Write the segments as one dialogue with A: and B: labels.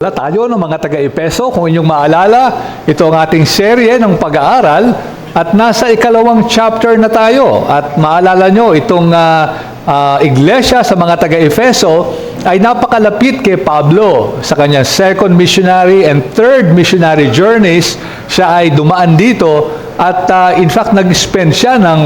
A: Tayo ng mga taga-Epeso, kung inyong maalala, ito ang ating serye ng pag-aaral at nasa ikalawang chapter na tayo. At maalala nyo, itong iglesia sa mga taga-Efeso ay napakalapit kay Pablo sa kanyang second missionary and third missionary journeys. Siya ay dumaan dito at in fact nag-spend siya ng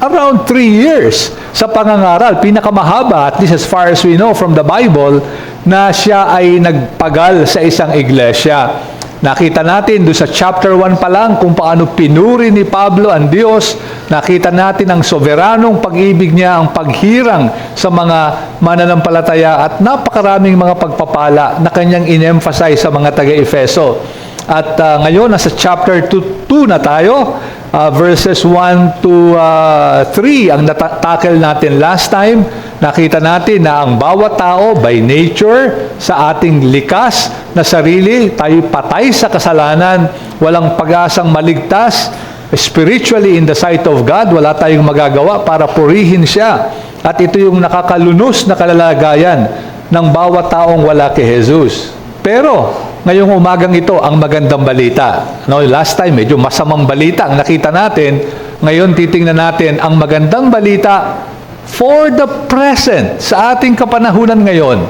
A: around 3 years sa pangangaral. Pinakamahaba, at least as far as we know from the Bible, na siya ay nagpagal sa isang iglesia. Nakita natin doon sa chapter 1 pa lang kung paano pinuri ni Pablo ang Diyos. Nakita natin ang soberanong pag-ibig niya, ang paghirang sa mga mananampalataya at napakaraming mga pagpapala na kanyang in-emphasize sa mga taga-Efeso. At ngayon, nasa chapter 2 na tayo. Verses 1 to 3 ang natatakil natin last time. Nakita natin na ang bawat tao by nature sa ating likas na sarili, tayo patay sa kasalanan, walang pag-asang maligtas, spiritually in the sight of God, wala tayong magagawa para purihin siya. At ito yung nakakalunos na kalalagayan ng bawat taong wala kay Jesus. Pero ngayong umagang ito, ang magandang balita. No, last time, medyo masamang balita ang nakita natin. Ngayon, titingnan natin ang magandang balita for the present, sa ating kapanahunan ngayon,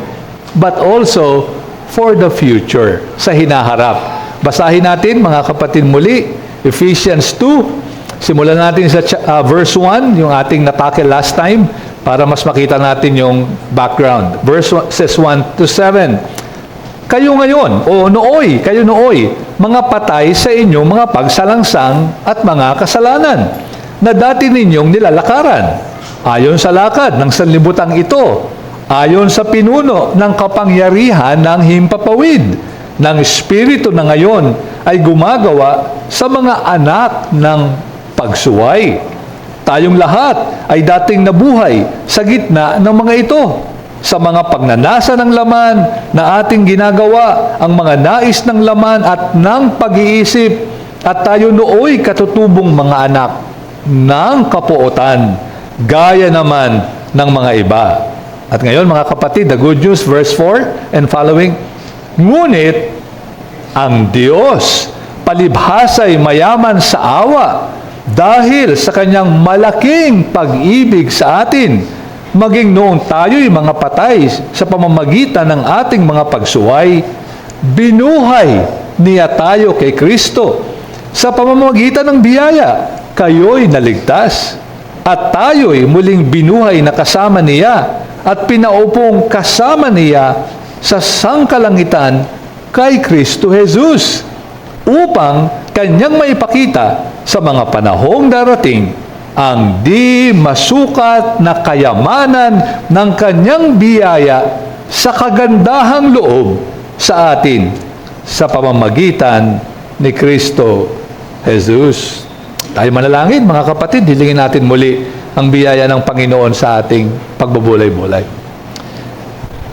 A: but also for the future, sa hinaharap. Basahin natin, mga kapatid, muli, Ephesians 2. Simulan natin sa verse 1, yung ating natakil last time, para mas makita natin yung background. Verses 1 to 7. Kayo ngayon, o nooy, kayo nooy, mga patay sa inyong mga pagsalangsang at mga kasalanan, na dati ninyong nilalakaran, ayon sa lakad ng sanlibutan ito, ayon sa pinuno ng kapangyarihan ng himpapawid, ng Espiritu na ngayon ay gumagawa sa mga anak ng pagsuway. Tayong lahat ay dating nabuhay sa gitna ng mga ito, sa mga pagnanasa ng laman na ating ginagawa, ang mga nais ng laman at ng pag-iisip, at tayo nooy katutubong mga anak ng kapuotan, gaya naman ng mga iba. At ngayon, mga kapatid, the good news, verse 4 and following, ngunit ang Diyos palibhasa'y mayaman sa awa dahil sa kanyang malaking pag-ibig sa atin, maging noong tayo'y mga patay sa pamamagitan ng ating mga pagsuway, binuhay niya tayo kay Kristo. Sa pamamagitan ng biyaya, kayo'y naligtas. At tayo'y muling binuhay na kasama niya at pinaupong kasama niya sa sangkalangitan kay Kristo Jesus, upang kanyang maipakita sa mga panahong darating ang di masukat na kayamanan ng kanyang biyaya sa kagandahang loob sa atin sa pamamagitan ni Kristo Jesus. Tayo manalangin, mga kapatid, hilingin natin muli ang biyaya ng Panginoon sa ating pagbubulay-bulay.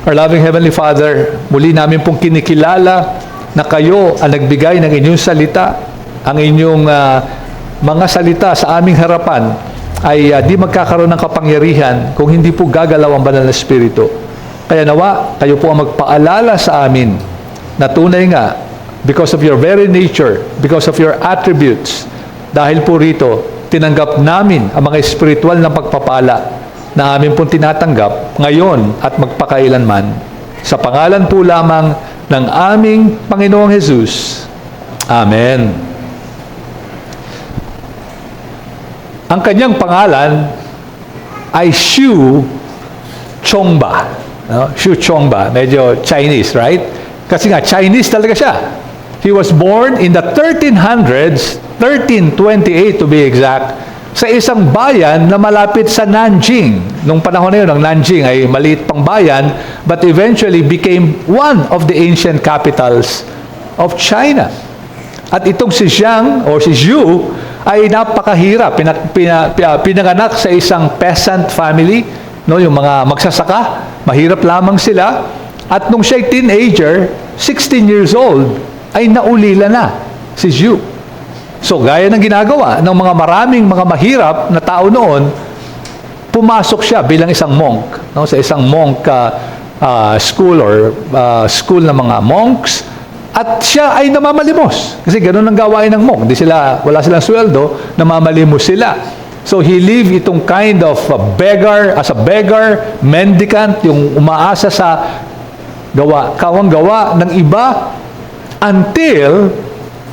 A: Our loving Heavenly Father, muli namin pong kinikilala na kayo ang nagbigay ng inyong salita, ang inyong mga salita sa aming harapan ay di magkakaroon ng kapangyarihan kung hindi po gagalaw ang banal na Espiritu. Kaya nawa, kayo po ang magpaalala sa amin na tunay nga, because of your very nature, because of your attributes, dahil po rito, tinanggap namin ang mga espiritual na pagpapala na amin pong tinatanggap ngayon at magpakailanman. Sa pangalan po lamang ng aming Panginoong Jesus. Amen. Ang kanyang pangalan ay Xu Chongba. No? Xu Chongba. Medyo Chinese, right? Kasi nga, Chinese talaga siya. He was born in the 1300s, 1328 to be exact, sa isang bayan na malapit sa Nanjing. Nung panahon na yun, ang Nanjing ay maliit pang bayan, but eventually became one of the ancient capitals of China. At itong si Xiang or si Xu ay napakahirap. Pinanganak sa isang peasant family, no, yung mga magsasaka, mahirap lamang sila. At nung siya'y teenager, 16 years old, ay naulila na si Xu. So, gaya ng ginagawa ng mga maraming mga mahirap na tao noon, pumasok siya bilang isang monk, no, sa isang monk school or school ng mga monks. At siya ay namamalimos. Kasi ganun ang gawain ng monk. Wala silang sweldo, namamalimos sila. So he lived itong kind of as a beggar, mendicant, yung umaasa sa kawang-gawa ng iba until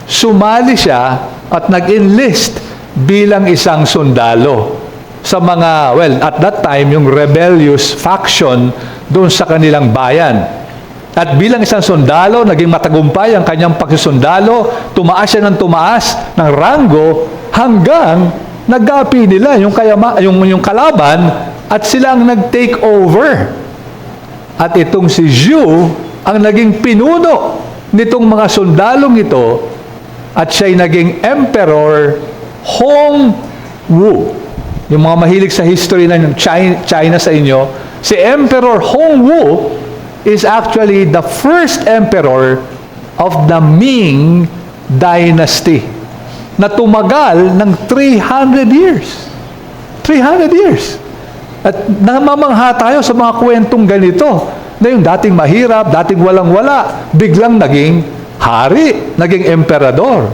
A: sumali siya at nag-enlist bilang isang sundalo sa mga, at that time, yung rebellious faction doon sa kanilang bayan. At bilang isang sundalo, naging matagumpay ang kanyang pagsusundalo, tumaas siya ng tumaas ng ranggo hanggang nag-api nila yung kalaban at sila ang nag-take over. At itong si Zhu ang naging pinuno nitong mga sundalong ito at siya'y naging Emperor Hongwu. Yung mga mahilig sa history ng China sa inyo, si Emperor Hongwu is actually the first emperor of the Ming Dynasty na tumagal ng 300 years. 300 years. At namamangha tayo sa mga kwentong ganito na yung dating mahirap, dating walang-wala, biglang naging hari, naging emperador.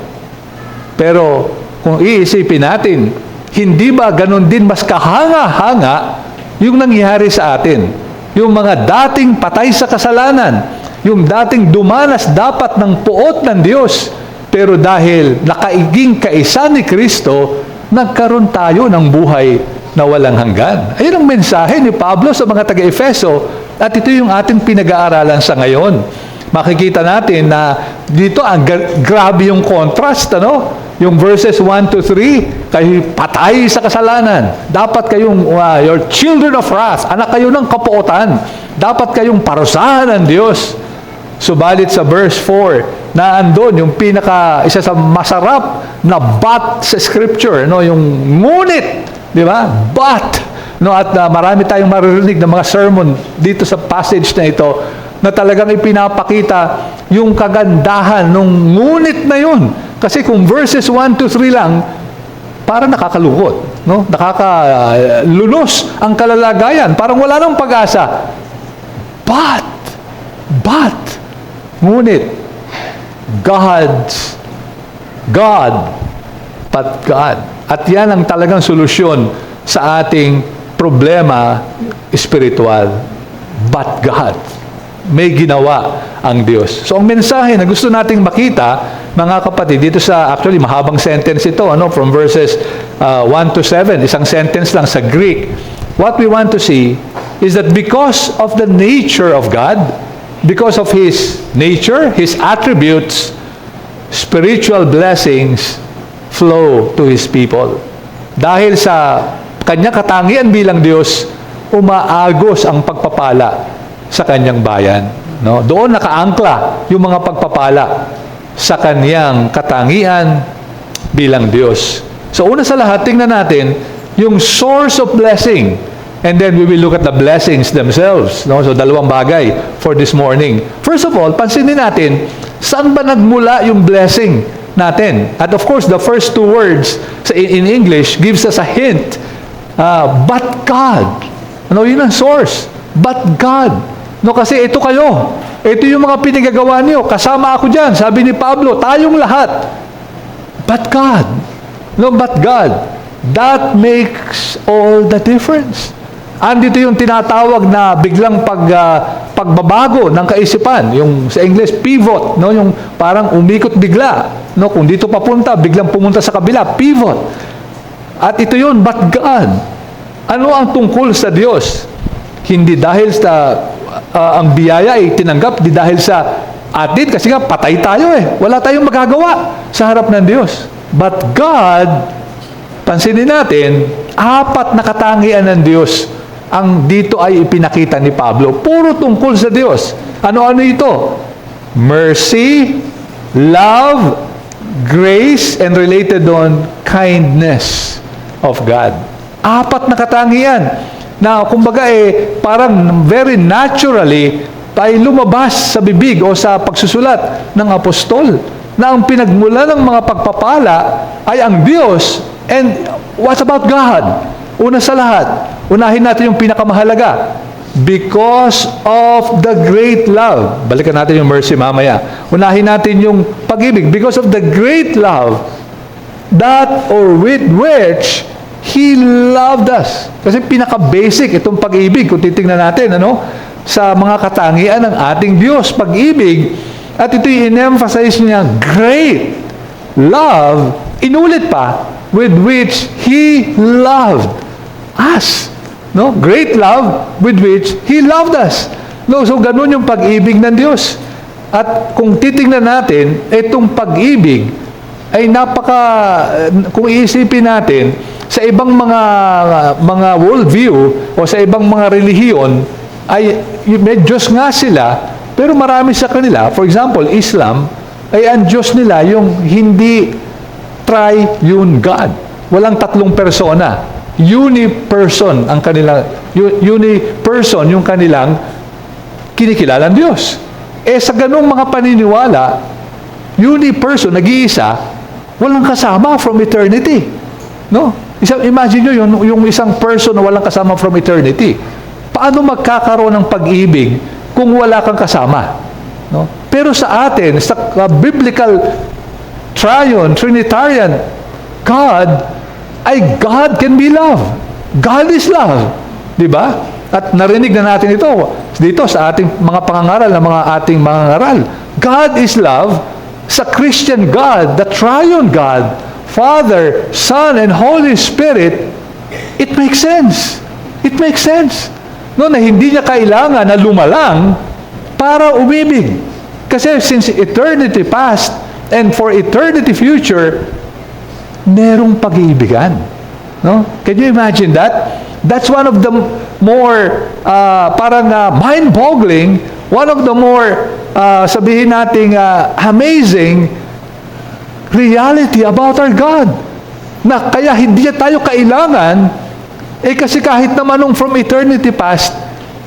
A: Pero kung iisipin natin, hindi ba ganun din mas kahanga-hanga yung nangyari sa atin? Yung mga dating patay sa kasalanan, yung dating dumanas dapat ng puot ng Diyos, pero dahil nakaiging kaisa ni Kristo, nagkaroon tayo ng buhay na walang hanggan. Ayun ang mensahe ni Pablo sa mga taga-Efeso, at ito yung ating pinag-aaralan sa ngayon. Makikita natin na dito ang grabe yung contrast, ano? Yung verses 1 to 3, kayo patay sa kasalanan. Dapat kayong, your children of wrath, anak kayo ng kapuotan. Dapat kayong parusahan ng Diyos. Subalit sa verse 4, na andon yung isa sa masarap na but sa scripture, no? Yung ngunit, di ba? But, no? At marami tayong maririnig ng mga sermon dito sa passage na ito, na talagang ipinapakita yung kagandahan nung ngunit na yun. Kasi kung verses 1 to 3 lang, parang nakakalungkot, no? Nakakalunos ang kalalagayan. Parang wala nang pag-asa. But, ngunit, God, but God. At yan ang talagang solusyon sa ating problema spiritual. But God. May ginawa ang Diyos. So, ang mensahe na gusto nating makita, mga kapatid, dito sa, actually, mahabang sentence ito, from verses 1 to 7, isang sentence lang sa Greek. What we want to see is that because of the nature of God, because of His nature, His attributes, spiritual blessings flow to His people. Dahil sa Kanyang katangian bilang Diyos, umaagos ang pagpapala sa kanyang bayan. No? Doon nakaangkla yung mga pagpapala sa kanyang katangian bilang Diyos. So una sa lahat, tingnan natin yung source of blessing. And then we will look at the blessings themselves. No? So dalawang bagay for this morning. First of all, pansinin natin, saan ba nagmula yung blessing natin? At of course, the first two words in English gives us a hint. But God. Ano yun ang source? But God. No, kasi ito kayo. Ito yung mga pinagagawa niyo. Kasama ako dyan. Sabi ni Pablo, tayong lahat. But God. No, but God. That makes all the difference. Andito yung tinatawag na biglang pagbabago ng kaisipan. Yung sa English, pivot. No, yung parang umikot bigla. No, kung dito papunta, biglang pumunta sa kabila. Pivot. At ito yun, but God. Ano ang tungkol sa Diyos? Hindi dahil sa ang biyaya ay tinanggap, di dahil sa atin, kasi nga patay tayo eh. Wala tayong magagawa sa harap ng Diyos. But God, pansinin natin, 4 na katangian ng Diyos ang dito ay ipinakita ni Pablo. Puro tungkol sa Diyos. Ano-ano ito? Mercy, love, grace, and related on kindness of God. 4 na katangian na kumbaga parang very naturally ay lumabas sa bibig o sa pagsusulat ng apostol na ang pinagmula ng mga pagpapala ay ang Diyos. And what about God? Una sa lahat, unahin natin yung pinakamahalaga. Because of the great love. Balikan natin yung mercy mamaya. Unahin natin yung pag-ibig. Because of the great love that or with which He loved us. Kasi pinaka-basic itong pag-ibig. Kung titingnan natin, sa mga katangian ng ating Diyos, pag-ibig. At ito in-emphasize niya, great love, inulit pa, with which He loved us. No? Great love with which He loved us. No? So, ganun yung pag-ibig ng Diyos. At kung titingnan natin, itong pag-ibig ay kung iisipin natin, sa ibang mga worldview o sa ibang mga relihiyon, ay may Diyos nga sila, pero marami sa kanila. For example, Islam, ay ang Diyos nila yung hindi triune God. Walang tatlong persona. Uni-person ang kanilang, uni-person yung kanilang kinikilalang Diyos. Sa ganung mga paniniwala, uni-person, nag-iisa, walang kasama from eternity. No? Imagine nyo yung isang person na walang kasama from eternity. Paano magkakaroon ng pag-ibig kung wala kang kasama? No? Pero sa atin, sa biblical triune, Trinitarian God, ay God can be love. God is love. Di ba? At narinig na natin ito dito sa ating mga pangangaral ng mga ating mangangaral. God is love. Sa Christian God, the triune God, Father, Son, and Holy Spirit, it makes sense. It makes sense. No, na hindi niya kailangan na lumalang para umibig. Kasi since eternity past and for eternity future, merong pag-iibigan. No? Can you imagine that? That's one of the more mind-boggling, one of the more sabihin nating amazing reality about our God. Na kaya hindi tayo kailangan, kasi kahit naman nung from eternity past,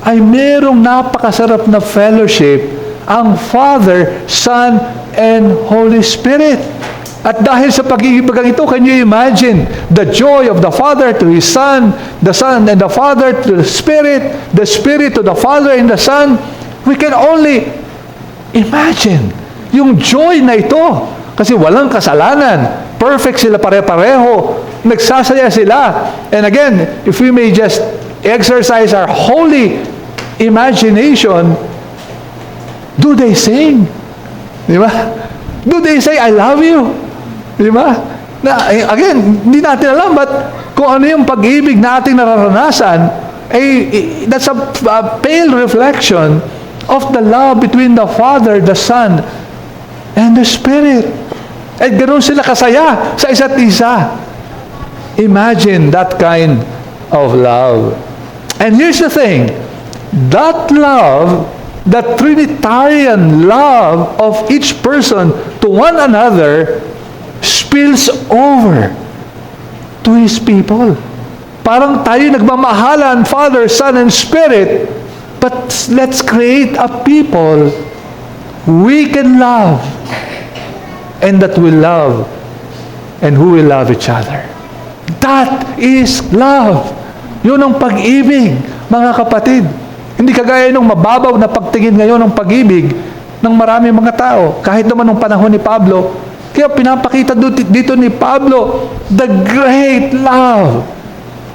A: ay merong napakasarap na fellowship ang Father, Son, and Holy Spirit. At dahil sa pag-iibigan ito, can you imagine the joy of the Father to His Son and the Father to the Spirit to the Father and the Son? We can only imagine yung joy na ito. Kasi walang kasalanan. Perfect sila pare-pareho. Nagsasaya sila. And again, if we may just exercise our holy imagination, do they sing? Di ba? Do they say, I love you? Di ba? Again, hindi natin alam, but kung ano yung pag-ibig na ating nararanasan, that's a pale reflection of the love between the Father, the Son, and the Spirit. At ganoon sila kasaya sa isa't isa. Imagine that kind of love. And here's the thing, that love, the Trinitarian love of each person to one another spills over to His people. Parang tayo nagmamahalan, Father, Son, and Spirit, but let's create a people we can love and that will love and who will love each other. That is love. Yun ang pag-ibig, mga kapatid. Hindi kagaya nung mababaw na pagtingin ngayon ng pag-ibig ng maraming mga tao. Kahit naman nung panahon ni Pablo, kaya pinapakita dito ni Pablo the great love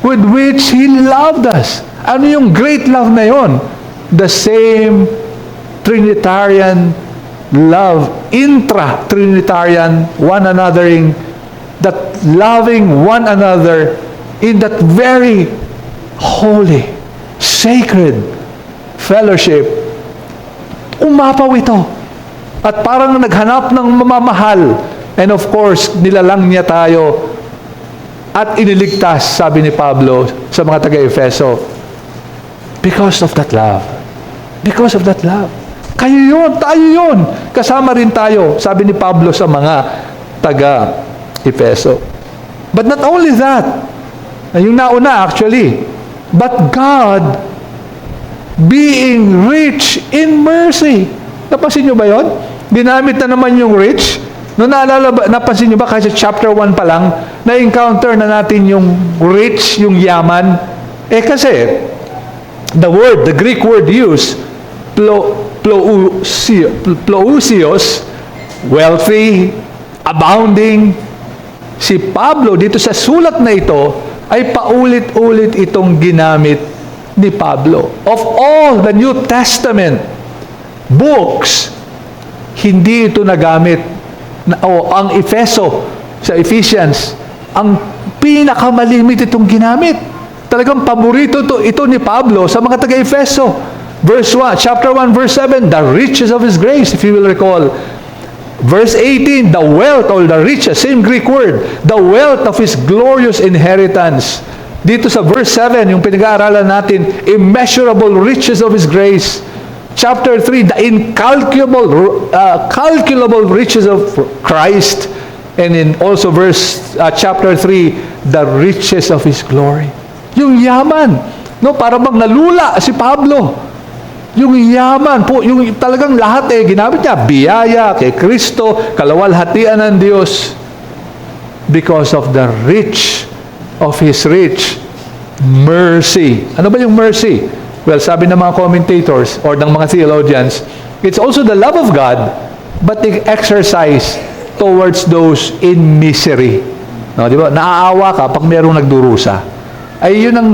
A: with which He loved us. Ano yung great love na yon? The same Trinitarian love, intra-Trinitarian, one anothering, that loving one another in that very holy, sacred fellowship. Umapaw ito. At parang naghanap ng mamamahal. And of course, nilalang niya tayo at iniligtas, sabi ni Pablo sa mga taga-Efeso, because of that love. Because of that love. Kayo yun, tayo yun. Kasama rin tayo, sabi ni Pablo sa mga taga-Efeso. But not only that, yung nauna actually, but God being rich in mercy. Napansin nyo ba yun? Ginamit na naman yung rich. No, napansin nyo ba kasi chapter 1 pa lang, na-encounter na natin yung rich, yung yaman. Kasi, the Greek word used, plousios, wealthy, abounding. Si Pablo, dito sa sulat na ito, ay paulit-ulit itong ginamit ni Pablo. Of all the New Testament books, hindi ito nagamit. Ang Efeso, sa Ephesians, ang pinakamalimit itong ginamit. Talagang paborito ito ni Pablo sa mga taga-Efeso. Chapter 1, verse 7, the riches of His grace, if you will recall. Verse 18, the wealth or the riches, same Greek word, the wealth of His glorious inheritance. Dito sa verse 7, yung pinag-aaralan natin, immeasurable riches of His grace. Chapter 3, the calculable riches of Christ. And in also chapter 3, the riches of His glory. Yung yaman, no, para bang nalula si Pablo. Yung yaman po, yung talagang lahat ginamit niya, biyaya kay Kristo, kalawalhatian ng Diyos, because of the rich of His rich mercy. Ano ba yung mercy? Well, sabi ng mga commentators or ng mga theologians, it's also the love of God, but the exercise towards those in misery. No, di ba? Naaawa ka pag mayroong nagdurusa. Ay yun ang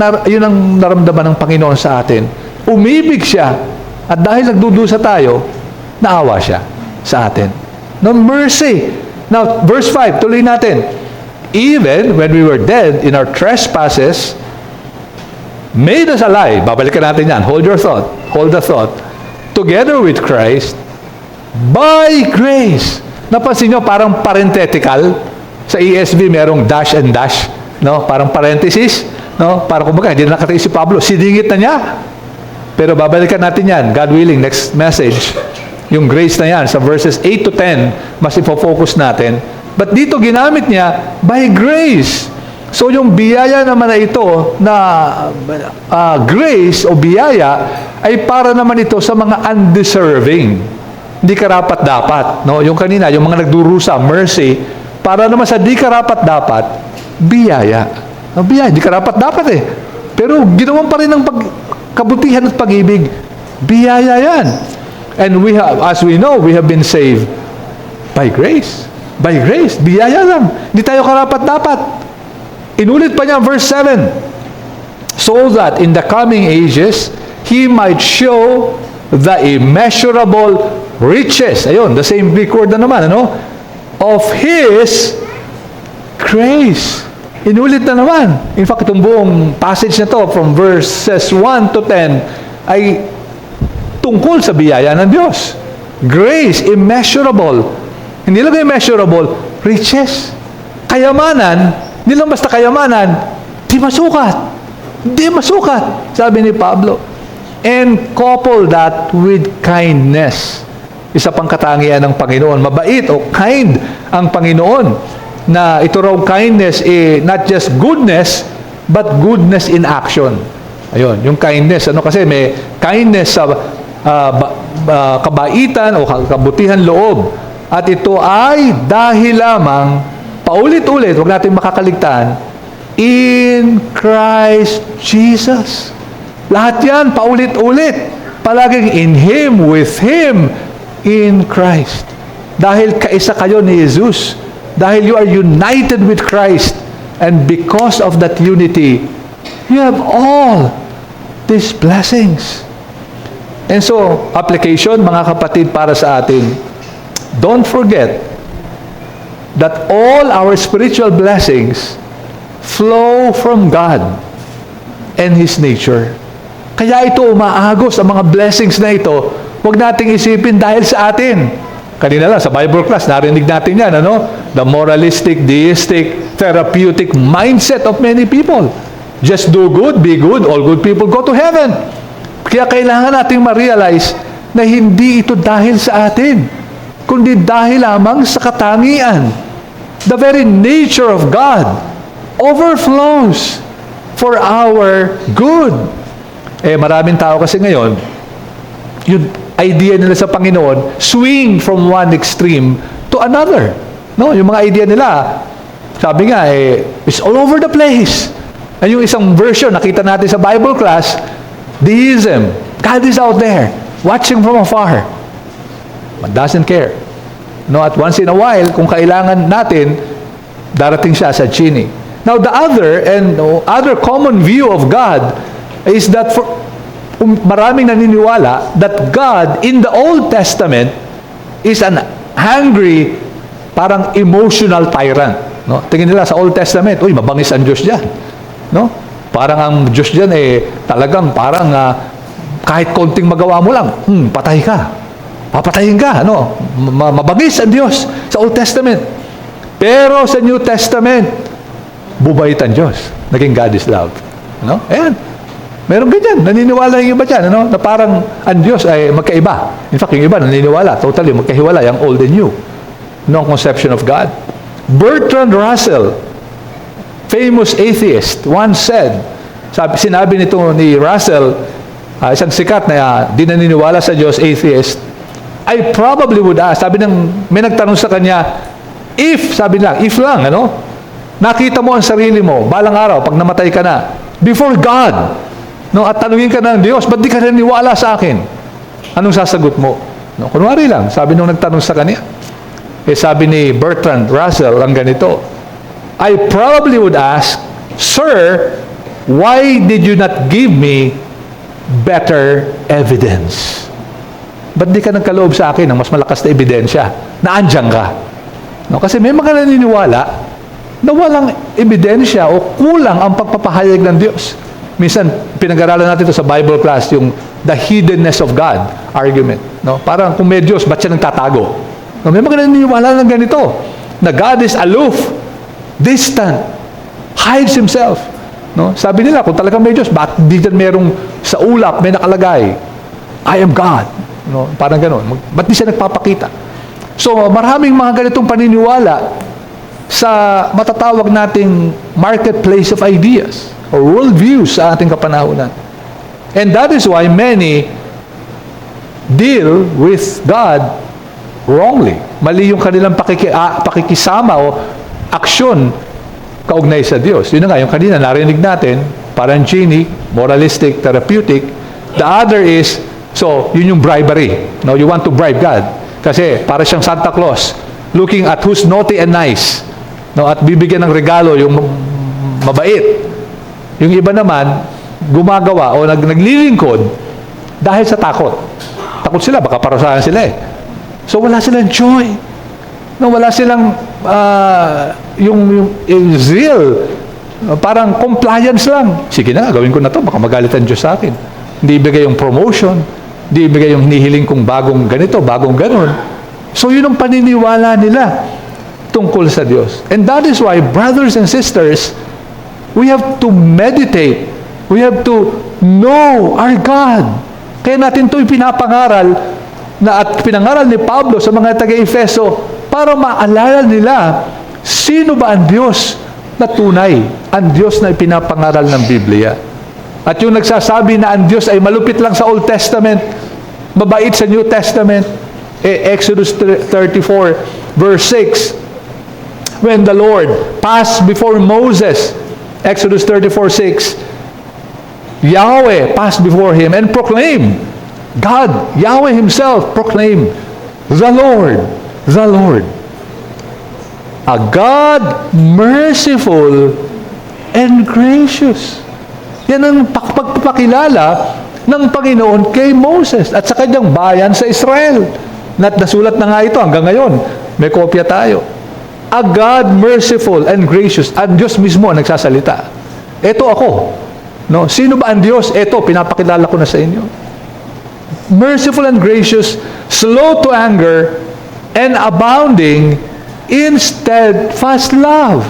A: naramdaman ng Panginoon sa atin. Umibig siya, at dahil nagdudusa tayo, naawa siya sa atin. No, mercy. Now, verse 5, tuloy natin. Even when we were dead in our trespasses, made us alive. Babalikan natin yan. Hold your thought. Hold the thought. Together with Christ, by grace. Napansin nyo, parang parenthetical. Sa ESV, merong dash and dash. No? Parang parenthesis. No? Parang kumbaga, hindi na nakatayo si Pablo. Siningit na niya. Pero babalikan natin yan, God willing, next message. Yung grace na yan, sa verses 8 to 10, mas ipofocus natin. But dito ginamit niya, by grace. So yung biyaya naman na ito, na grace o biyaya, ay para naman ito sa mga undeserving. Hindi karapat-dapat. No? Yung kanina, yung mga nagdurusa, mercy, para naman sa di karapat-dapat, biyaya. No, biyaya, di karapat-dapat eh. Pero ginawan pa rin ng kabutihan at pag-ibig. Biyaya yan. And we have, as we know, we have been saved by grace. By grace. Biyaya lang. Hindi tayo karapat-dapat. Inulit pa niya verse 7. So that in the coming ages, He might show the immeasurable riches. Ayun, the same Greek word na naman, ano? Of His grace. Inulit na naman. In fact, itong buong passage na to from verses 1 to 10 ay tungkol sa biyaya ng Diyos. Grace, immeasurable. Hindi lang immeasurable, riches. Kayamanan, hindi lang basta kayamanan, di masukat. Di masukat, sabi ni Pablo. And couple that with kindness. Isa pang katangian ng Panginoon. Mabait o kind ang Panginoon. Na ito raw kindness, not just goodness, but goodness in action. Ayun, yung kindness. Ano kasi may kindness sa kabaitan o kabutihan loob. At ito ay dahil lamang, paulit-ulit, huwag natin makakaligtaan, in Christ Jesus. Lahat yan, paulit-ulit. Palaging in Him, with Him, in Christ. Dahil kaisa kayo ni Jesus. Dahil you are united with Christ. And because of that unity, you have all these blessings. And so, application, mga kapatid, para sa atin, don't forget that all our spiritual blessings flow from God and His nature. Kaya ito umaagos, ang mga blessings na ito, huwag nating isipin dahil sa atin. Kanina lang, sa Bible class, narinig natin yan, ano? The moralistic, deistic, therapeutic mindset of many people. Just do good, be good, all good people go to heaven. Kaya kailangan nating ma-realize na hindi ito dahil sa atin, kundi dahil lamang sa katangian. The very nature of God overflows for our good. Maraming tao kasi ngayon, yung idea nila sa Panginoon, swing from one extreme to another. No, yung mga idea nila, sabi nga, it's all over the place. Ay yung isang version, nakita natin sa Bible class, Deism. God is out there, watching from afar, but doesn't care. No, at once in a while, kung kailangan natin, darating siya sa Genie. Now, the other common view of God is that maraming naniniwala that God in the Old Testament is an angry, parang emotional tyrant. No? Tingin nila sa Old Testament, uy, mabangis ang Diyos diyan. No? Parang ang Diyos diyan talagang parang kahit konting magawa mo lang, patay ka. Papatayin ka, ano? Mabangis ang Diyos sa Old Testament. Pero sa New Testament, bubait ang Diyos. Naging God is love. No? Ayan. Meron ganyan. Naniniwala yung iba dyan, ano? Na parang ang Diyos ay magkaiba. In fact, yung iba naniniwala, totally magkahiwala, yung old and new. No conception of God. Bertrand Russell, famous atheist, once said, sinabi nito ni Russell, isang sikat na di naniniwala sa Diyos, atheist, I probably would ask, may nagtanong sa kanya, if lang, ano? Nakita mo ang sarili mo, balang araw, pag namatay ka na, before God, no, at tanungin ka ng Diyos, ba't di ka naniniwala sa akin? Anong sasagot mo? No, kunwari lang, sabi nung nagtanong sa kanya, sabi ni Bertrand Russell, ang ganito, I probably would ask, Sir, why did you not give me better evidence? Ba't di ka nagkaloob sa akin ng mas malakas na ebidensya na andyan ka? No, kasi may mga naniniwala na walang ebidensya o kulang ang pagpapahayag ng Diyos. Minsan, pinag-aralan natin ito sa Bible class, yung the hiddenness of God argument. No? Parang kung may Diyos, ba't siya nagtatago? No, may mga naniniwala ng ganito, na God is aloof, distant, hides Himself. No? Sabi nila, kung talagang may Diyos, bakit di dyan merong sa ulap, may nakalagay, I am God. No, parang gano'n. Ba't di siya nagpapakita? So, maraming mga ganitong paniniwala sa matatawag nating marketplace of ideas or worldviews sa ating kapanahunan. And that is why many deal with God wrongly. Mali yung kanilang pakikisama o aksyon kaugnay sa Diyos. Yun na nga, yung kanina narinig natin, parang genie, moralistic, therapeutic. The other is, so, yun yung bribery. No, you want to bribe God. Kasi, para siyang Santa Claus, looking at who's naughty and nice. No, at bibigyan ng regalo yung mabait. Yung iba naman, gumagawa o naglilingkod dahil sa takot. Takot sila, baka parusahan sila eh. So, wala silang joy. No, wala silang yung zeal. Parang compliance lang. Sige na, gawin ko na to, baka magalit ang Diyos sa akin. Hindi ibigay yung promotion, hindi ibigay yung hinihiling kong bagong ganito, bagong ganon. So yun ang paniniwala nila tungkol sa Diyos. And that is why, brothers and sisters, we have to meditate. We have to know our God. Kaya natin ito ipinapangaral at pinangaral ni Pablo sa mga taga-Efeso para maalala nila sino ba ang Diyos na tunay, ang Diyos na ipinapangaral ng Biblia. At yung nagsasabi na ang Diyos ay malupit lang sa Old Testament, mabait sa New Testament, Exodus 34, verse 6, when the Lord passed before Moses, Exodus 34:6, Yahweh passed before him and proclaimed, God, Yahweh Himself proclaimed, the Lord, a God merciful and gracious. Yan ang pagpapakilala ng Panginoon kay Moses at sa kanyang bayan sa Israel. Nasulat na nga ito hanggang ngayon. May kopya tayo. A God merciful and gracious. Ang Diyos mismo ang nagsasalita. Ito ako. No? Sino ba ang Diyos? Ito, pinapakilala ko na sa inyo. Merciful and gracious, slow to anger, and abounding in steadfast love.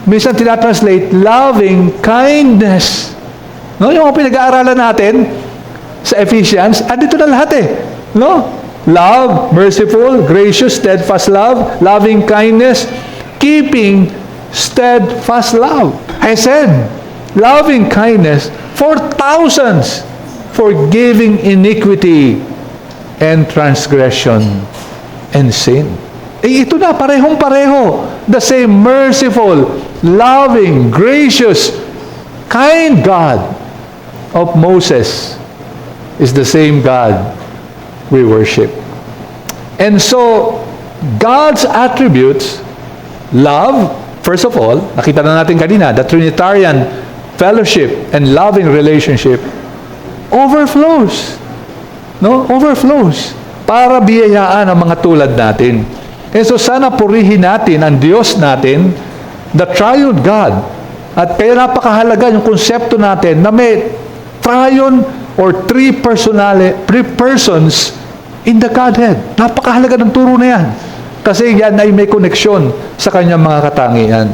A: Minsan tinatranslate, loving kindness. No, yung mga pinag-aaralan natin sa Ephesians, andito na lahat eh. No? Love, merciful, gracious, steadfast love, loving kindness, keeping steadfast love. I said, loving kindness for thousands, forgiving iniquity and transgression and sin. Ito na, parehong-pareho. The same merciful, loving, gracious, kind God of Moses is the same God we worship. And so, God's attributes, love, first of all, nakita na natin kanina, the Trinitarian fellowship and loving relationship overflows. No? Overflows. Para biyayaan ang mga tulad natin. And so, sana purihin natin ang Diyos natin, the triune God. At kaya napakahalaga yung konsepto natin na may triune or three persons in the Godhead. Napakahalaga ng turo na yan. Kasi yan ay may koneksyon sa kanyang mga katangian.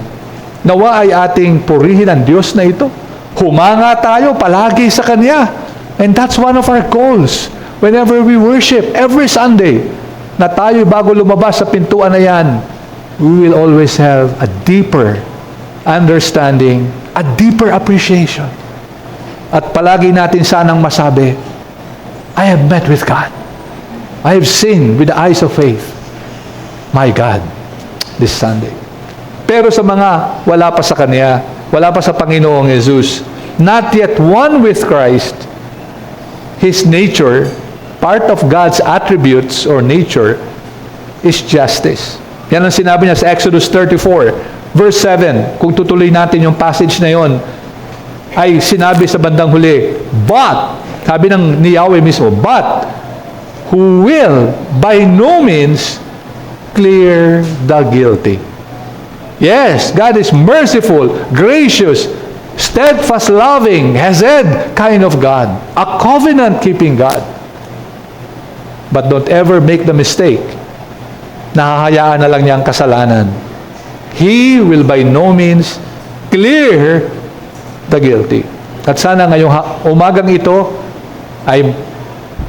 A: Nawa ay ating purihin ang Diyos na ito. Humanga tayo palagi sa Kanya. And that's one of our goals. Whenever we worship, every Sunday, na tayo bago lumabas sa pintuan na yan, we will always have a deeper understanding, a deeper appreciation. At palagi natin sanang masabi, I have met with God. I have seen with the eyes of faith, my God, this Sunday. Pero sa mga wala pa sa Kanya, wala pa sa Panginoong Jesus, not yet one with Christ, His nature, part of God's attributes or nature, is justice. Yan ang sinabi niya sa Exodus 34, verse 7. Kung tutuloy natin yung passage na yon, ay sinabi sa bandang huli, but, sabi ni Yahweh mismo, but, who will by no means clear the guilty. Yes, God is merciful, gracious, steadfast, loving, hesed kind of God, a covenant-keeping God. But don't ever make the mistake na hahayaan na lang niya ang kasalanan. He will by no means clear the guilty. At sana ngayong umagang ito ay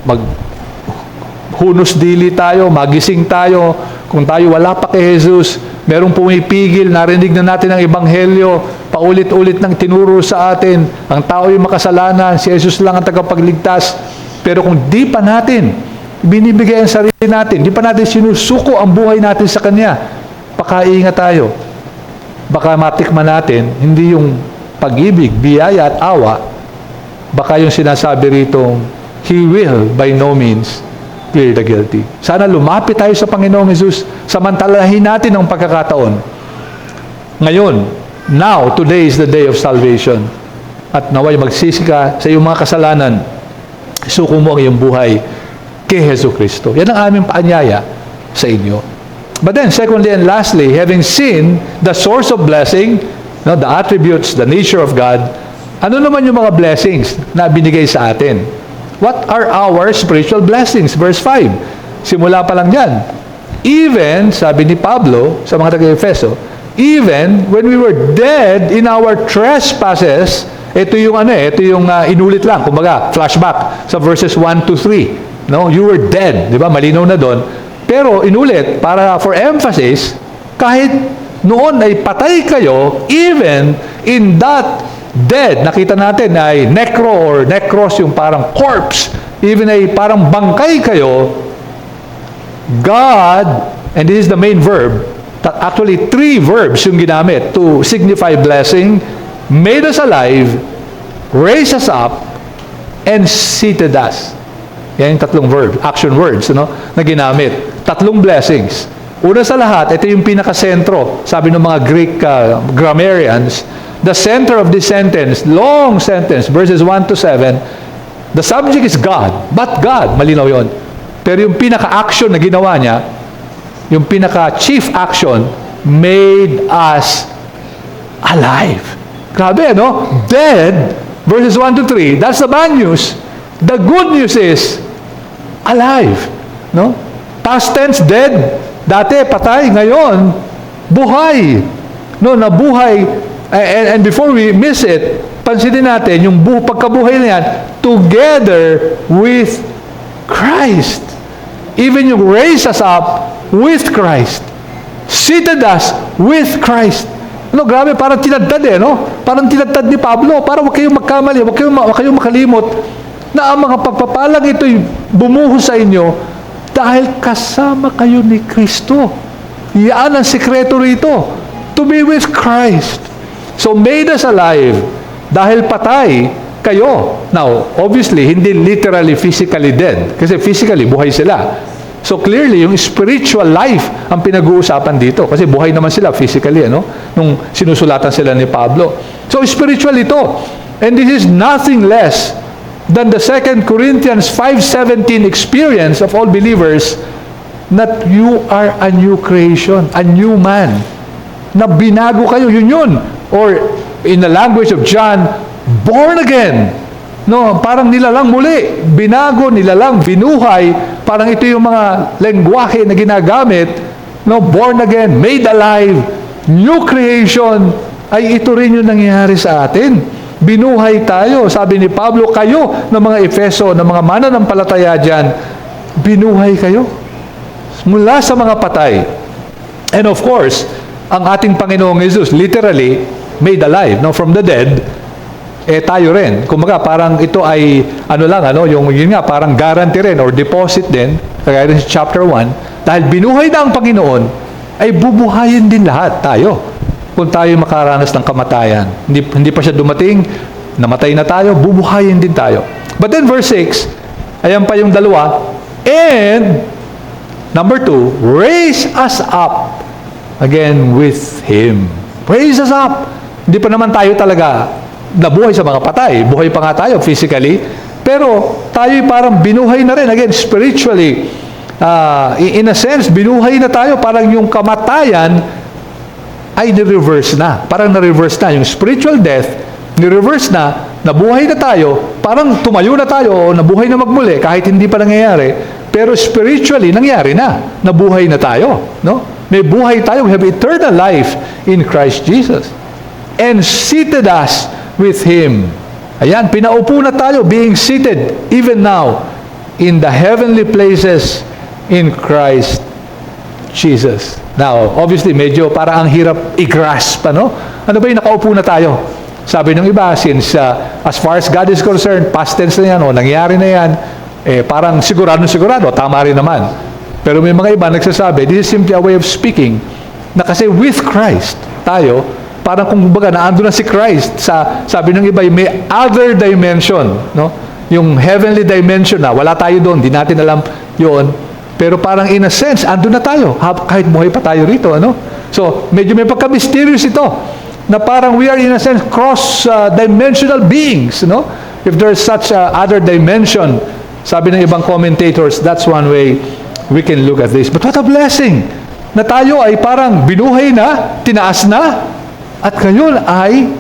A: maghunos dili tayo, magising tayo. Kung tayo wala pa kay Jesus, merong pumipigil, narinig na natin ang Ebanghelyo, paulit-ulit nang tinuro sa atin, ang tao yung makasalanan, si Jesus lang ang tagapagligtas. Pero kung di pa natin binibigay ang sarili natin, di pa natin sinusuko ang buhay natin sa Kanya, pakaingat tayo. Baka matikman natin, hindi yung pag-ibig, biyaya at awa, baka yung sinasabi rito, He will by no means clear the guilty. Sana lumapit tayo sa Panginoong Jesus, samantalahin natin ang pagkakataon. Ngayon, now, today is the day of salvation. At naway magsisi ka sa iyong mga kasalanan, suko mo ang iyong buhay kay Jesu Kristo. Yan ang aming paanyaya sa inyo. But then, secondly and lastly, having seen the source of blessing, the attributes, the nature of God, ano naman yung mga blessings na binigay sa atin? What are our spiritual blessings? Verse 5. Simula pa lang yan. Even, sabi ni Pablo sa mga taga-Efeso, even when we were dead in our trespasses, ito yung inulit lang, kumbaga, flashback sa verses 1 to 3. No, you were dead, di ba? Malinaw na doon. Pero inulit, para for emphasis, kahit noon ay patay kayo, even in that dead, nakita natin ay necro or necros, yung parang corpse, even ay parang bangkay kayo, God, and this is the main verb, actually three verbs yung ginamit to signify blessing, made us alive, raised us up, and seated us. Yan yung tatlong verb, action words, na ginamit. Tatlong blessings. Una sa lahat, ito yung pinakasentro. Sabi ng mga Greek grammarians, the center of this sentence, long sentence, verses 1 to 7, the subject is God, but God, malinaw yon. Pero yung pinaka-action na ginawa niya, yung pinaka-chief action, made us alive. Grabe, Dead, verses 1 to 3, that's the bad news. The good news is, alive. Past tense, dead. Dati, patay. Ngayon, buhay. Nabuhay. And before we miss it, pansinin natin, yung pagkabuhay na yan, together with Christ. Even yung raise us up with Christ. Seated us with Christ. Grabe, parang tinadtad Parang tinadtad ni Pablo. Para huwag kayong magkamali, huwag kayong makalimot na ang mga pagpapalang ito'y bumuhos sa inyo dahil kasama kayo ni Kristo. Yan ang sikreto rito. To be with Christ. So made us alive dahil patay, kayo. Now, obviously, hindi literally physically dead. Kasi physically, buhay sila. So clearly, yung spiritual life ang pinag-uusapan dito. Kasi buhay naman sila physically, nung sinusulatan sila ni Pablo. So spiritual ito. And this is nothing less than the 2 Corinthians 5:17 experience of all believers, that you are a new creation, a new man. Na binago kayo, yun. Or in the language of John, born again. No, parang nilalang muli, binago, nilalang, binuhay, parang ito yung mga lengguwahe na ginagamit, born again, made alive, new creation, ay ito rin yung nangyayari sa atin. Binuhay tayo. Sabi ni Pablo, kayo ng mga Efeso, ng mga mananampalataya dyan, binuhay kayo mula sa mga patay. And of course, ang ating Panginoong Jesus, literally, made alive, from the dead, tayo rin. Kumbaga, parang ito ay, yun nga, parang guarantee rin, or deposit din, kagaya rin sa chapter 1, dahil binuhay na ang Panginoon, ay bubuhayin din lahat tayo. Kung tayo makaranas ng kamatayan. Hindi pa siya dumating, namatay na tayo, bubuhayin din tayo. But then verse 6, ayan pa yung dalawa, and, number 2, raise us up again with Him. Raise us up. Hindi pa naman tayo talaga nabuhay sa mga patay. Buhay pa nga tayo physically. Pero tayo parang binuhay na rin. Again, spiritually. In a sense, binuhay na tayo. Parang yung kamatayan ay ni-reverse na. Parang na-reverse na. Yung spiritual death, ni-reverse na. Nabuhay na tayo. Parang tumayo na tayo o nabuhay na magmuli kahit hindi pa nangyayari. Pero spiritually, nangyari na. Nabuhay na tayo. May buhay tayo. We have eternal life in Christ Jesus. And seated us with Him. Ayan, pinaupo na tayo, being seated even now in the heavenly places in Christ Jesus. Now, obviously, medyo para ang hirap i-grasp, Ano ba yung nakaupo na tayo? Sabi ng iba, since as far as God is concerned, past tense na yan, nangyari na yan, parang sigurado, tama rin naman. Pero may mga iba nagsasabi, this is simply a way of speaking, na kasi with Christ, tayo, parang kung baga naando na si Christ, sabi ng iba, may other dimension, yung heavenly dimension na, wala tayo doon, di natin alam yun, pero parang in a sense, ando na tayo, kahit buhay pa tayo rito, So, medyo may pagka-mysterious ito, na parang we are in a sense cross-dimensional beings, If there's such other dimension, sabi ng ibang commentators, that's one way we can look at this. But what a blessing! Na tayo ay parang binuhay na, tinaas na, at ngayon ay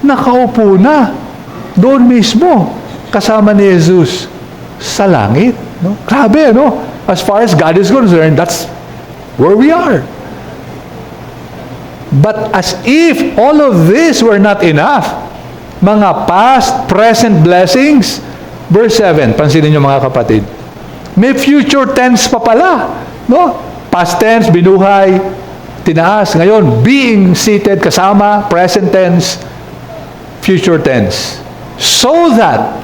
A: nakaupo na doon mismo kasama ni Jesus sa langit. Grabe, As far as God is concerned, that's where we are. But as if all of this were not enough, mga past, present blessings, verse 7, pansinin niyo mga kapatid, may future tense pa pala. Past tense, binuhay, tinaas. Ngayon, being seated, kasama, present tense, future tense. So that,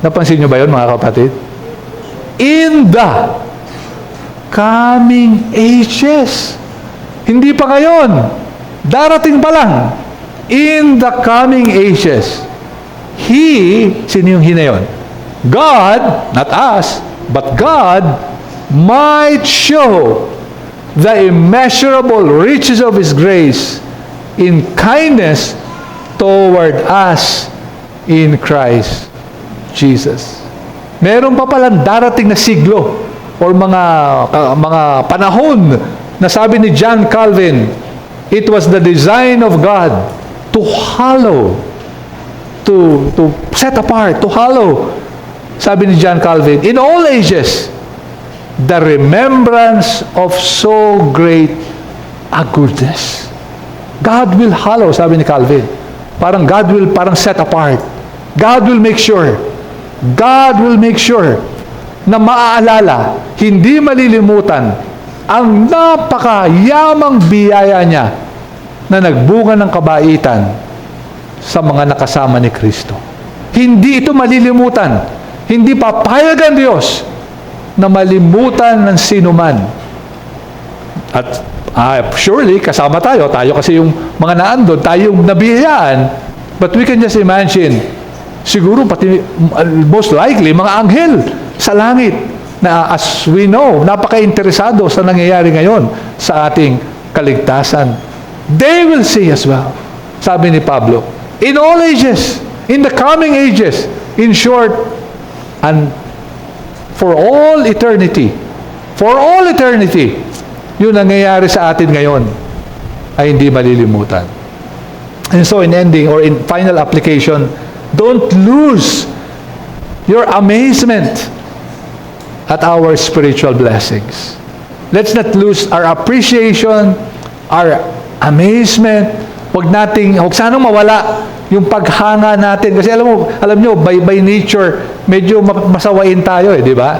A: napansin niyo ba yun mga kapatid? In the coming ages. Hindi pa ngayon. Darating pa lang. In the coming ages. He, sino yung He na yun? God, not us, but God might show the immeasurable riches of His grace in kindness toward us in Christ Jesus. Meron pa palang darating na siglo or mga panahon na sabi ni John Calvin, it was the design of God to hallow, to set apart, to hallow. Sabi ni John Calvin, in all ages, the remembrance of so great a goodness. God will hallow, sabi ni Calvin. Parang God will set apart. God will make sure. God will make sure na maaalala, hindi malilimutan ang napakayamang biyaya niya na nagbunga ng kabaitan sa mga nakasama ni Kristo. Hindi ito malilimutan. Hindi papayag ang Diyos na malimutan ng sinuman. At surely, kasama tayo kasi yung mga naandun, tayo yung nabiyayaan. But we can just imagine Siguro pati most likely mga anghel sa langit na as we know, napaka-interesado sa nangyayari ngayon sa ating kaligtasan. They will see as well. Sabi ni Pablo, in all ages, in the coming ages, in short, and for all eternity, yung nangyayari sa atin ngayon ay hindi malilimutan. And so in ending or in final application, don't lose your amazement at our spiritual blessings. Let's not lose our appreciation, our amazement. Huwag sanang mawala yung paghanga natin. Kasi alam nyo, by nature, medyo masawain tayo di ba?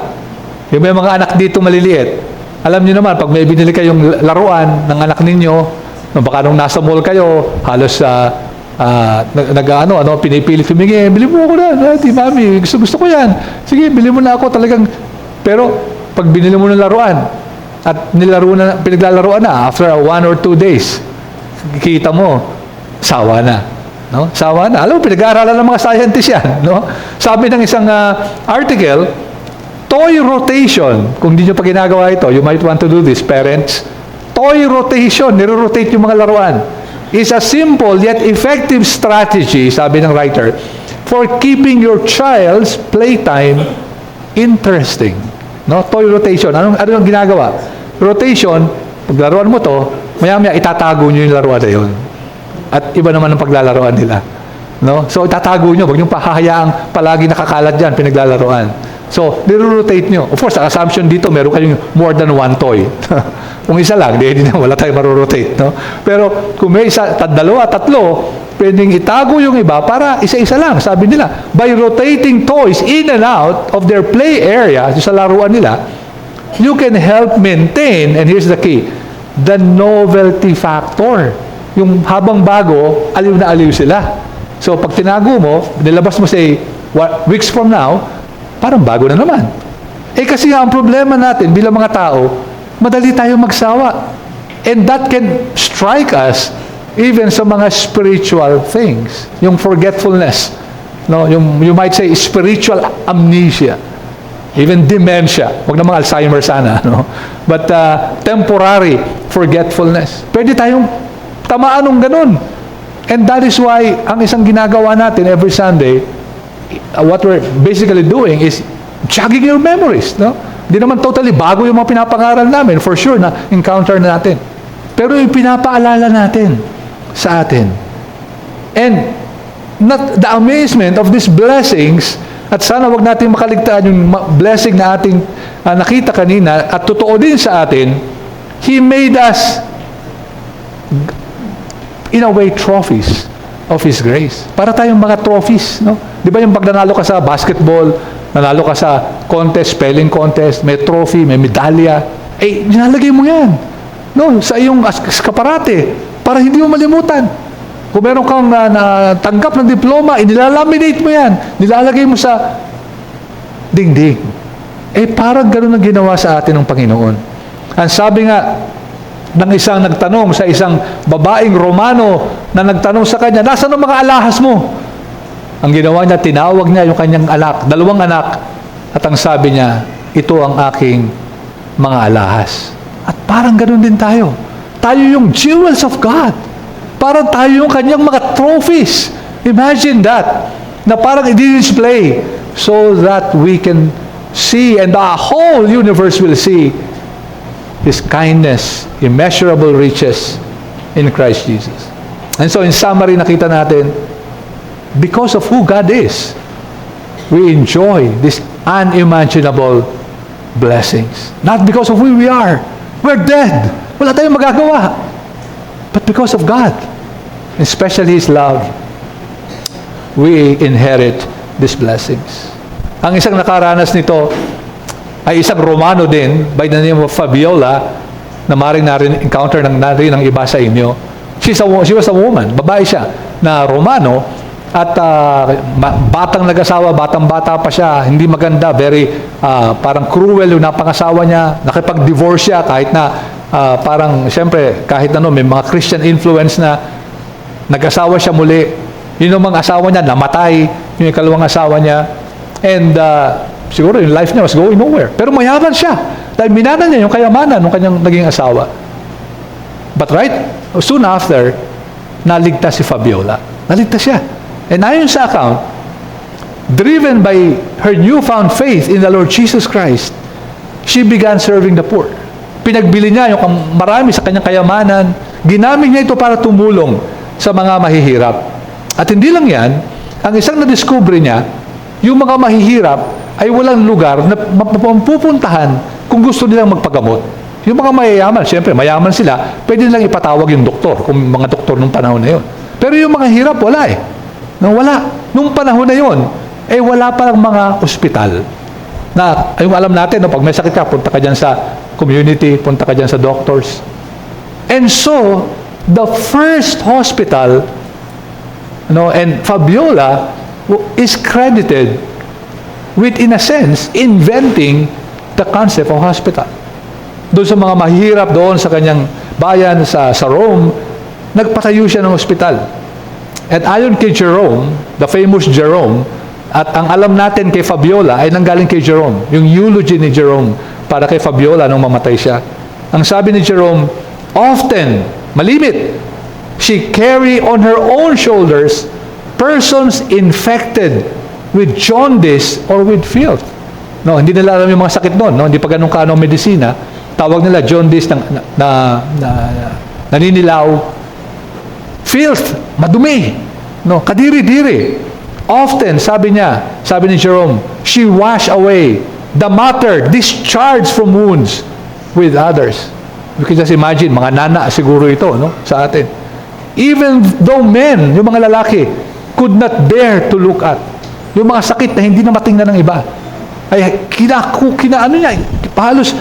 A: Yung may mga anak dito maliliit, alam nyo naman, pag may binili kayong laruan ng anak ninyo, baka nung nasa mall kayo, halos pinipilit humingi, bili mo ako na, di mami, gusto ko yan. Sige, bili mo na ako talagang. Pero, pag binili mo ng laruan, at pinaglalaruan na, after 1 or 2 days, kita mo, sawa na. No? Sawa na. Alam mo, pinag-aaralan ng mga scientists yan. No? Sabi ng isang article, toy rotation, kung hindi nyo pa ginagawa ito, you might want to do this, parents. Toy rotation, niro-rotate yung mga laruan, is a simple yet effective strategy, sabi ng writer, for keeping your child's playtime interesting. No? Toy rotation. Ano yung ginagawa? Rotation, paglaruan mo to, maya-maya itatago nyo yung laruan na yun. At iba naman ang paglalaruan nila. No? So itatago nyo, huwag nyo pahahayaang palagi nakakalat dyan, pinaglaruan. So, niro-rotate nyo. Of course, ang assumption dito, meron kayong more than one toy. Kung isa lang, wala tayong maro-rotate. No? Pero kung may isa, dalawa, tatlo, pwedeng itago yung iba para isa-isa lang. Sabi nila, by rotating toys in and out of their play area, sa laruan nila, you can help maintain, and here's the key, the novelty factor. Yung habang bago, aliw na aliw sila. So, pag tinago mo, nilabas mo say, weeks from now, parang bago na naman. Kasi ang problema natin bilang mga tao, madali tayo magsawa. And that can strike us even sa mga spiritual things. Yung forgetfulness. No? You might say spiritual amnesia. Even dementia. Huwag namang Alzheimer sana. No? But temporary forgetfulness. Pwede tayong tamaan ng ganun. And that is why ang isang ginagawa natin every Sunday, what we're basically doing is jogging your memories. No? Hindi naman totally bago yung mga pinapangaral namin. For sure na encounter natin. Pero yung pinapaalala natin sa atin. And not the amazement of these blessings, at sana wag natin makaligtaan yung blessing na ating nakita kanina at totoo din sa atin, He made us in a way trophies of His grace. Para tayong mga trophies, no? Di ba yung pag nanalo ka sa basketball, nanalo ka sa contest, spelling contest, may trophy, may medalya, nilalagay mo yan, no? Sa iyong eskaparate, para hindi mo malimutan. Kung meron kang tanggap ng diploma, inilalaminate mo yan, nilalagay mo sa dingding. Parang gano'n ang ginawa sa atin ng Panginoon. Ang sabi nga, ng isang nagtanong sa isang babaeng Romano na nagtanong sa kanya, nasaan ang mga alahas mo? Ang ginawa niya, tinawag niya yung kanyang anak, 2 anak, at ang sabi niya, ito ang aking mga alahas. At parang ganoon din tayo. Tayo yung jewels of God. Parang tayo yung kanyang mga trophies. Imagine that. Na parang i-display so that we can see and the whole universe will see His kindness, immeasurable riches in Christ Jesus. And so in summary, nakita natin, because of who God is, we enjoy these unimaginable blessings. Not because of who we are. We're dead. Wala tayong magagawa. But because of God, especially His love, we inherit these blessings. Ang isang nakaranas nito ay isang Romano din by the name of Fabiola na maring encounter ng iba sa inyo. She was a woman, babae siya, na Romano at batang nag-asawa, batang-bata pa siya, hindi maganda, very parang cruel yung napangasawa niya, nakipag-divorce siya kahit na parang siyempre kahit may mga Christian influence na nag-asawa siya muli. Yun ang mga asawa niya namatay, yung ikalawang asawa niya, and siguro yung life niya was going nowhere. Pero mayaman siya, dahil minana niya yung kayamanan ng kanyang naging asawa. But soon after, naligtas si Fabiola. Naligtas siya. And ayon sa account, driven by her newfound faith in the Lord Jesus Christ, she began serving the poor. Pinagbili niya yung marami sa kanyang kayamanan, ginamit niya ito para tumulong sa mga mahihirap. At hindi lang yan, ang isang na-discover niya, yung mga mahihirap ay walang lugar na mapupuntahan kung gusto nilang magpagamot. Yung mga mayayaman, siyempre, mayaman sila, pwede nilang ipatawag yung doktor, kung mga doktor nung panahon na yun. Pero yung mga hirap, wala eh. Wala. Nung panahon na yun, wala palang mga ospital. Na, yung alam natin, pag may sakit ka, punta ka dyan sa community, punta ka dyan sa doctors. And so, the first hospital, and Fabiola is credited with, in a sense, inventing the concept of hospital. Doon sa mga mahirap doon sa kanyang bayan, sa Rome, nagpatayo siya ng hospital. At ayon kay Jerome, the famous Jerome, at ang alam natin kay Fabiola ay nanggaling kay Jerome, yung eulogy ni Jerome para kay Fabiola nung mamatay siya. Ang sabi ni Jerome, often, malimit, she carry on her own shoulders persons infected with jaundice or with filth. Hindi nila alam yung mga sakit noon. Hindi pa ganun kaano medisina. Tawag nila jaundice naninilaw. Filth, madumi. Kadiri-diri. Often, sabi ni Jerome, she wash away the matter discharged from wounds with others. You can just imagine, mga nana siguro ito, sa atin. Even though men, yung mga lalaki, could not bear to look at. Yung mga sakit na hindi na matingnan ng iba. Ay, kinaano niya, halos,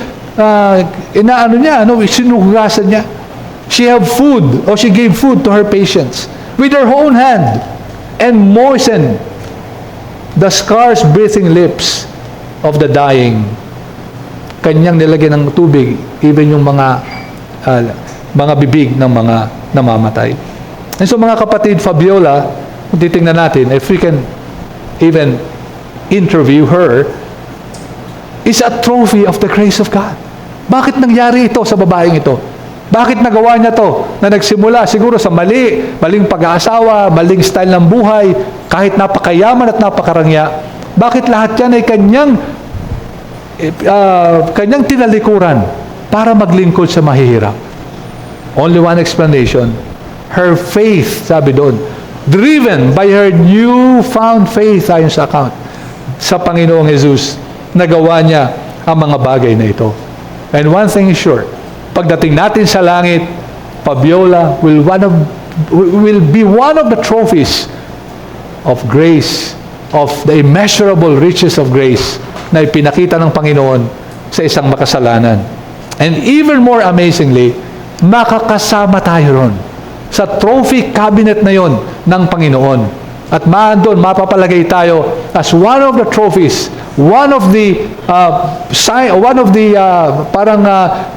A: sinugasan niya. She gave food to her patients with her own hand and moistened the scarce breathing lips of the dying. Kanyang nilagyan ng tubig, even yung mga bibig ng mga namamatay. And so mga kapatid, Fabiola, kung titingnan natin, if we can even interview her, is a trophy of the grace of God. Bakit nangyari ito sa babaeng ito? Bakit nagawa niya to? Na nagsimula siguro sa maling pag-aasawa, maling style ng buhay, kahit napakayaman at napakarangya. Bakit lahat yan ay kanyang tinalikuran para maglingkod sa mahihirap? Only one explanation. Her faith, sabi doon, driven by her newfound faith, ayon sa account, sa Panginoong Jesus, nagawa niya ang mga bagay na ito. And one thing is sure, pagdating natin sa langit, Fabiola will be one of the trophies of grace, of the immeasurable riches of grace na ipinakita ng Panginoon sa isang makasalanan. And even more amazingly, makakasama tayo ron sa trophy cabinet na yon ng Panginoon. At doon mapapalagay tayo as one of the trophies, one of the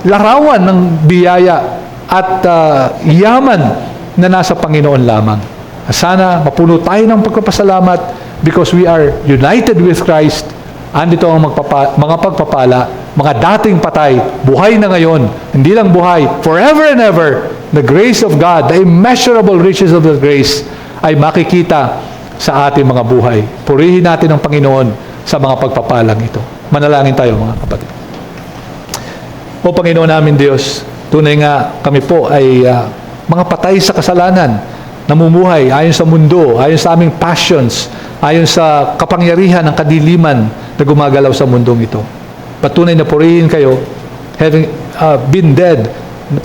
A: larawan ng biyaya at yaman na nasa Panginoon lamang. Sana mapuno tayo ng pagpapasalamat because we are united with Christ. Andito ang mga pagpapala, mga dating patay, buhay na ngayon, hindi lang buhay, forever and ever, the grace of God, the immeasurable riches of the grace, ay makikita sa ating mga buhay. Purihin natin ang Panginoon sa mga pagpapalang ito. Manalangin tayo, mga kapatid. O Panginoon namin Diyos, tunay nga kami po ay mga patay sa kasalanan, namumuhay ayon sa mundo, ayon sa aming passions, ayon sa kapangyarihan ng kadiliman na gumagalaw sa mundong ito. Patunay na purihin kayo, having been dead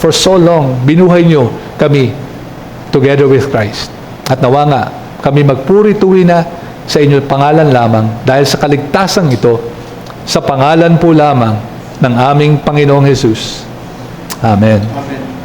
A: for so long, binuhay nyo kami together with Christ. At nawa nga, kami magpuri-tuwi na sa inyong pangalan lamang dahil sa kaligtasan ito, sa pangalan po lamang ng aming Panginoong Jesus. Amen.
B: Amen.